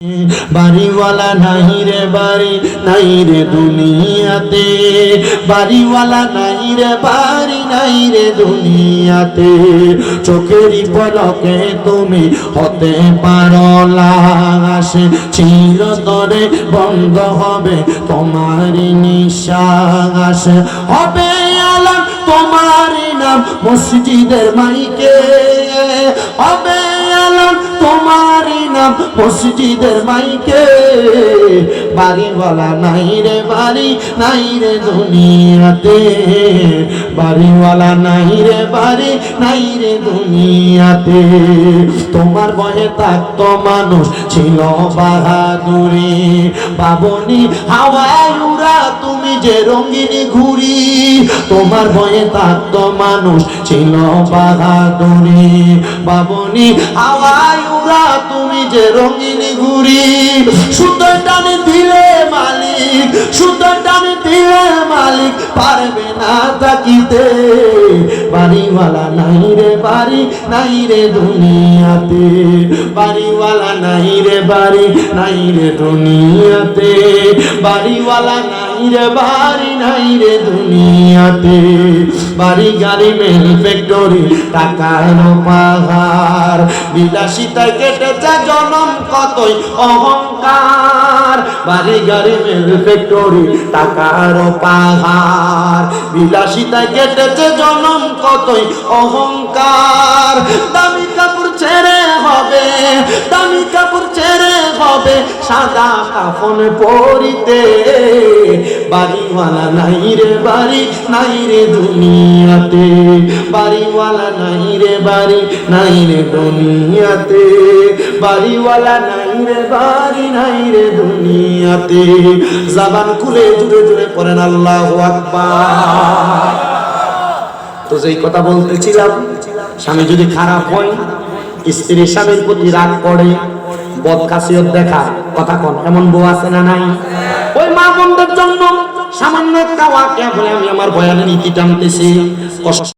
বাড়িওয়ালা নাই রে বাড়ি নাই রে দুনিয়াতে, বাড়িওয়ালা নাই রে বাড়ি নাই রে দুনিয়াতে। চোখেরই পলকে তুমি হতে পারো লাশ, চিরতরে বন্ধ হবে তোমারই নিঃশ্বাস। হবে আলাম তোমারই নাম মসজিদের মাইকে, হবে আলাম তোমারই নাম মসজিদের মাইকে। বাড়িওয়ালা নাই রে বাড়ি নাই রে দুনিয়াতে, বাড়িওয়ালা নাই রে বাড়ি নাই রে দুনিয়াতে। তোমার বয়ে থাকতো মানুষ ছিল বাহাদুরি, বাবনি হাওয়ায় উড়া তুমি যে রঙিনী ঘুরি। তোমার বয়ে থাকতো মানুষ ছিল বাহাদুরি, বাবনি হাওয়ায় উড়া তুমি যে রঙিনী ঘুরি। সুতোর টানে দিলে মালিক, সুতোর টানে দিলে মালিক পারবে না থাকিতে। বাড়িওয়ালা নাই রে বাড়ি নাই রে দুনিয়াতে, বাড়িওয়ালা নাই রে বাড়ি নাই রে দুনিয়াতে, বাড়িওয়ালা নাই রে বাড়ি নাই রে দুনিয়াতে। বাড়ি গাড়ি মেল ফ্যাক্টরি টাকার পাহাড়, বিলাসিতায় কেটেছে জনম কতই অহংকার। বাড়ি গাড়ি মেল ফ্যাক্টরি টাকার পাহাড়, বিলাসিতায় কেটেছে জনম কতই অহংকার। দামি কাপড় ছেড়ে হবে, দামি কাপড় ছেড়ে হবে সাদা কাফন পরিতে। বাড়িওয়ালা নাই রে বাড়ি নাই রে দুনিয়াতে, বাড়িওয়ালা নাই রে বাড়ি নাই রে দুনিয়াতে, বাড়িওয়ালা নাই রে বাড়ি নাই রে দুনিয়াতে। জবান খুলে জুড়ে জুড়ে পড়েন আল্লাহু আকবার। তো যেই কথা বলতেছিলাম, স্বামী যদি খারাপ হয়, স্ত্রী স্বামীর প্রতি রাগ করে, বদখাসিয়ত দেখা কথা কোন, এমন বউ আছে না নাই? ওই মা বোনদের জন্য সামান্য একটা ওয়াকিয়া বলে আমি আমার বয়ানে নীতি টানতেছি।